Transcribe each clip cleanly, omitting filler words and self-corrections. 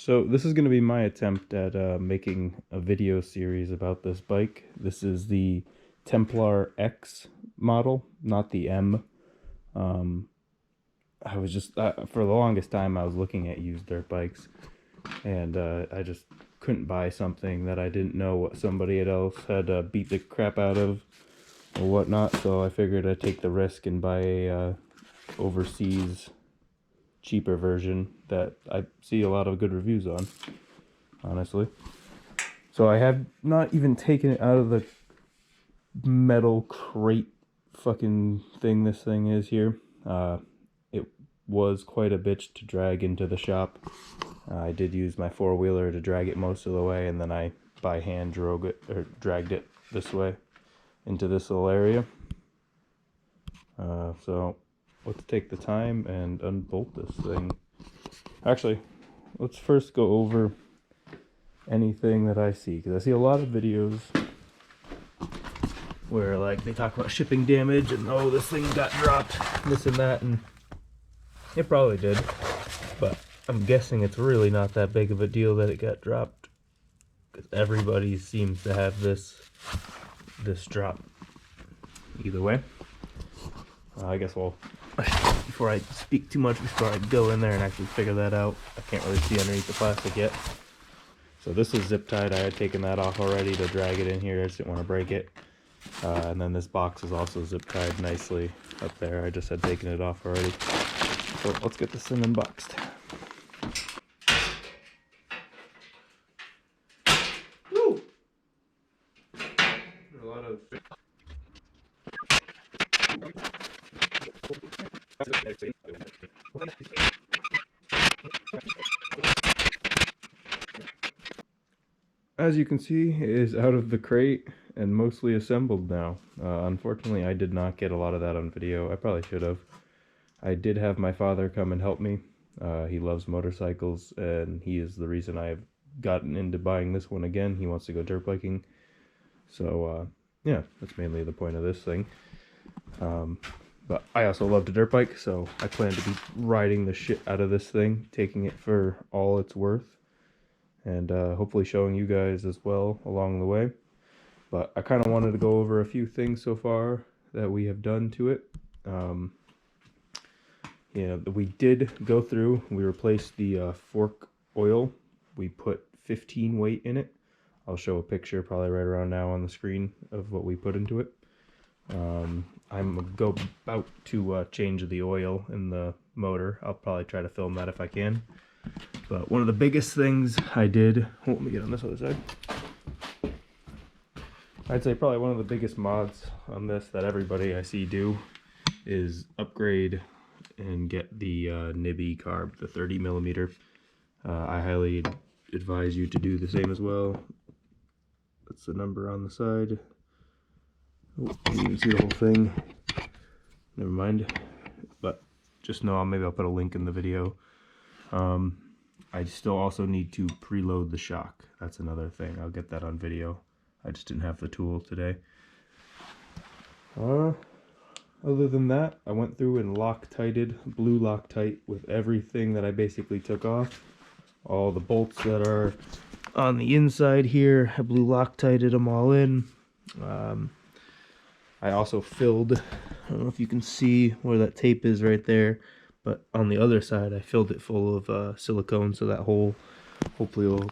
So this is going to be my attempt at making a video series about this bike. This is the Templar X model, not the M. I was just, for the longest time, I was looking at used dirt bikes, and I just couldn't buy something that I didn't know what somebody else had beat the crap out of or whatnot, so I figured I'd take the risk and buy a overseas cheaper version that I see a lot of good reviews on, honestly. So I have not even taken it out of the metal crate fucking thing this thing is here. It was quite a bitch to drag into the shop. I did use my four-wheeler to drag it most of the way, and then I by hand dragged it this way into this little area. So let's take the time and unbolt this thing. Actually, let's first go over anything that I see, because I see a lot of videos where like they talk about shipping damage and oh, this thing got dropped, this and that, and it probably did, but I'm guessing it's really not that big of a deal that it got dropped, because everybody seems to have this drop. Either way, I guess before I speak too much, before I go in there and actually figure that out, I can't really see underneath the plastic yet. So this is zip tied. I had taken that off already to drag it in here. I just didn't want to break it. And then this box is also zip tied nicely up there. I just had taken it off already. So let's get this thing unboxed. Woo! A lot of As you can see, it is out of the crate and mostly assembled now. Unfortunately, I did not get a lot of that on video. I probably should have. I did have my father come and help me. He loves motorcycles, and he is the reason I have gotten into buying this one again. He wants to go dirt biking. So, yeah, that's mainly the point of this thing. But I also love to dirt bike, so I plan to be riding the shit out of this thing, taking it for all it's worth, and hopefully showing you guys as well along the way. But I kind of wanted to go over a few things so far that we have done to it. We did go through, we replaced the fork oil. We put 15 weight in it. I'll show a picture probably right around now on the screen of what we put into it. I'm about to change the oil in the motor. I'll probably try to film that if I can. But one of the biggest things I did, let me get on this other side. I'd say probably one of the biggest mods on this that everybody I see do is upgrade and get the nibby carb, the 30 millimeter. I highly advise you to do the same as well. That's the number on the side. Oh, you can see the whole thing. Never mind. But just know maybe I'll put a link in the video. I still also need to preload the shock. That's another thing. I'll get that on video. I just didn't have the tool today. Other than that, I went through and Loctited, blue Loctite with everything that I basically took off. All the bolts that are on the inside here, I blue Loctited them all in. I also filled, I don't know if you can see where that tape is right there, but on the other side I filled it full of silicone, so that hole hopefully will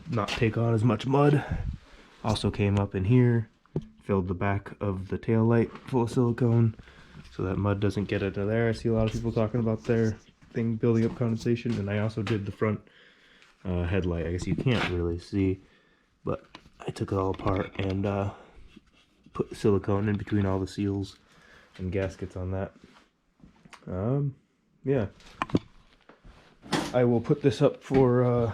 not take on as much mud. Also came up in here, filled the back of the tail light full of silicone so that mud doesn't get into there. I see a lot of people talking about their thing building up condensation, and I also did the front headlight. I guess you can't really see, but I took it all apart and put silicone in between all the seals and gaskets on that. Yeah, I will put this up for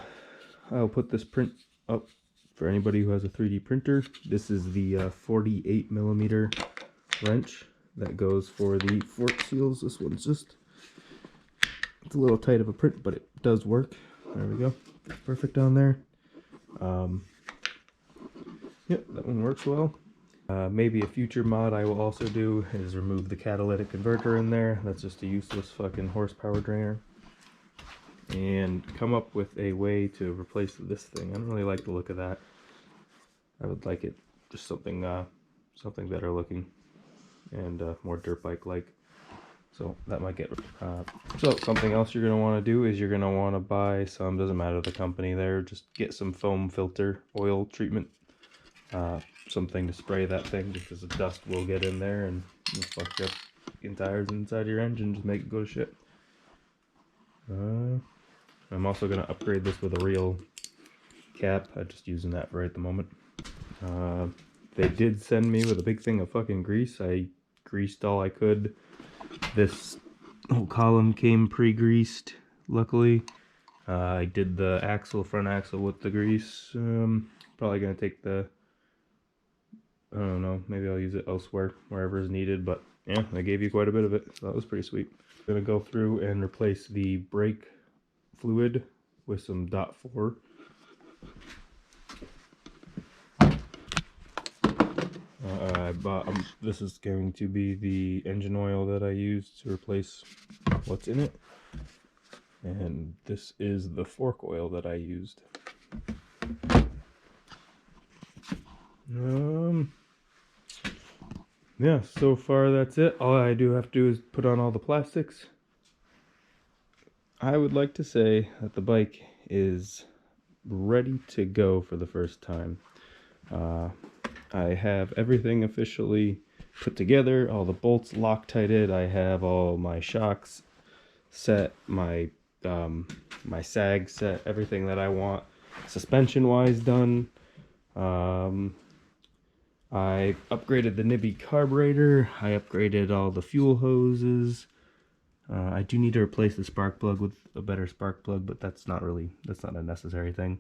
I'll put this print up for anybody who has a 3D printer. This is the 48 millimeter wrench that goes for the fork seals. This one's just, it's a little tight of a print, but it does work. There we go, perfect on there. Yep, that one works well. Maybe a future mod I will also do is remove the catalytic converter in there. That's just a useless fucking horsepower drainer. and come up with a way to replace this thing. I don't really like the look of that. I would like it just something something better looking and more dirt bike like. So that might get so something else you're going to want to do is you're going to want to buy some, doesn't matter the company there, just get some foam filter oil treatment, something to spray that thing, just because the dust will get in there and fuck up tires inside your engine, just make it go to shit. I'm also going to upgrade this with a real cap. I'm just using that for right the moment. They did send me with a big thing of fucking grease. I greased all I could. This whole column came pre-greased, luckily. I did the axle, front axle with the grease. Probably going to take the, I don't know, maybe I'll use it elsewhere, wherever is needed, but yeah, they gave you quite a bit of it, so that was pretty sweet. I'm going to go through and replace the brake fluid with some .4. I bought, this is going to be the engine oil that I used to replace what's in it. And this is the fork oil that I used. Yeah, so far that's it. All I do have to do is put on all the plastics. I would like to say that the bike is ready to go for the first time. I have everything officially put together, all the bolts Loctited. I have all my shocks set, my my sag set, everything that I want suspension wise done. I upgraded the Nibby carburetor. I upgraded all the fuel hoses. I do need to replace the spark plug with a better spark plug, but that's not a necessary thing.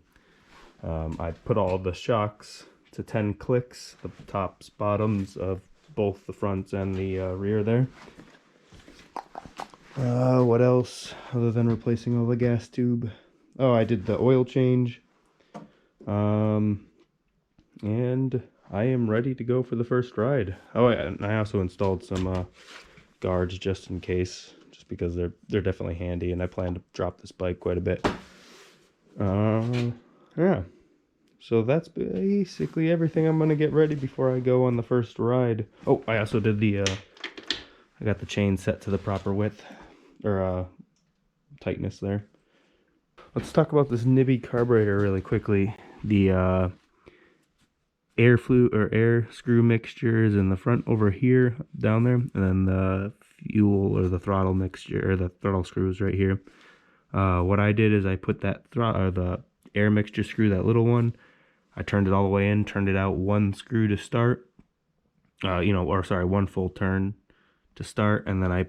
I put all the shocks to 10 clicks, the tops, bottoms of both the fronts and the rear there. What else other than replacing all the gas tube? Oh, I did the oil change. And I am ready to go for the first ride. Oh, and I also installed some guards just in case, just because they're definitely handy, and I plan to drop this bike quite a bit. Yeah. So that's basically everything I'm gonna get ready before I go on the first ride. Oh, I also did the I got the chain set to the proper width or tightness there. Let's talk about this Nibby carburetor really quickly. The air screw mixture is in the front over here, down there, and then the fuel or the throttle mixture or the throttle screws right here. What I did is I put that the air mixture screw, that little one, I turned it all the way in, turned it out one screw to start, one full turn to start, and then I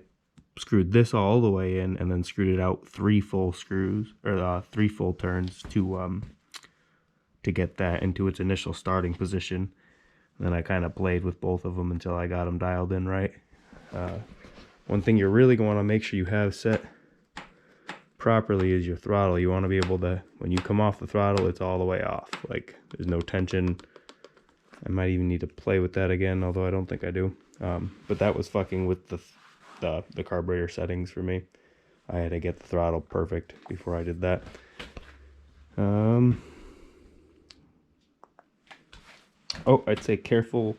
screwed this all the way in and then screwed it out 3 full screws, or 3 full turns to get that into its initial starting position. And then I kind of played with both of them until I got them dialed in right. One thing you're really going to want to make sure you have set properly is your throttle. You want to be able to, when you come off the throttle, it's all the way off. Like, there's no tension. I might even need to play with that again, although I don't think I do. But that was fucking with the carburetor settings for me. I had to get the throttle perfect before I did that. Oh, I'd say careful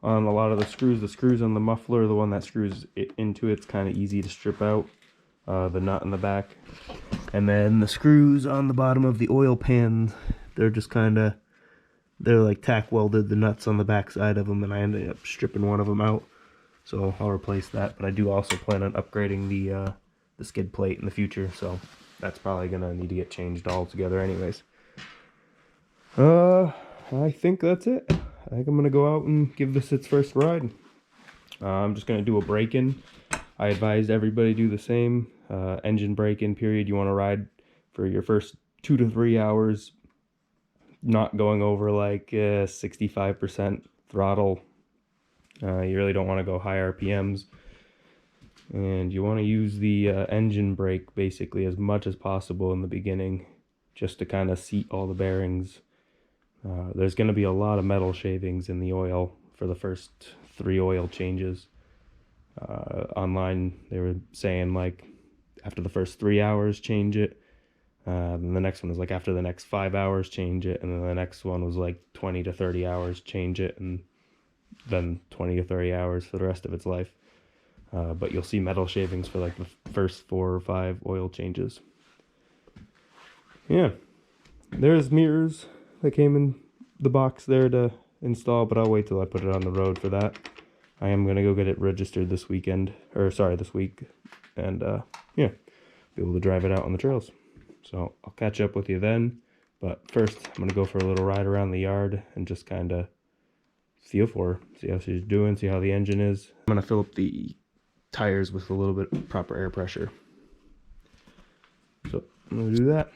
on a lot of the screws. The screws on the muffler, the one that screws it into it's kind of easy to strip out. The nut in the back. And then the screws on the bottom of the oil pan, they're like tack welded, the nuts on the back side of them, and I ended up stripping one of them out. So I'll replace that, but I do also plan on upgrading the skid plate in the future, so that's probably gonna need to get changed altogether anyways. I think that's it. I think I'm gonna go out and give this its first ride. I'm just gonna do a break-in. I advise everybody do the same. Engine break-in period. You want to ride for your first 2 to 3 hours, not going over like 65% throttle. You really don't want to go high RPMs. And you want to use the engine brake basically as much as possible in the beginning, just to kind of seat all the bearings. There's going to be a lot of metal shavings in the oil for the first 3 oil changes. Online they were saying like after the first 3 hours change it, Then the next one was like after the next 5 hours, change it. And then the next one was like 20 to 30 hours, change it. And then 20 to 30 hours for the rest of its life. But you'll see metal shavings for like the first 4 or 5 oil changes. Yeah, there's mirrors that came in the box there to install, but I'll wait till I put it on the road for that. I am going to go get it registered this weekend, or sorry, this week, and yeah, be able to drive it out on the trails. So I'll catch up with you then, but first I'm going to go for a little ride around the yard and just kind of feel for her, see how she's doing, see how the engine is. I'm going to fill up the tires with a little bit of proper air pressure. So I'm going to do that.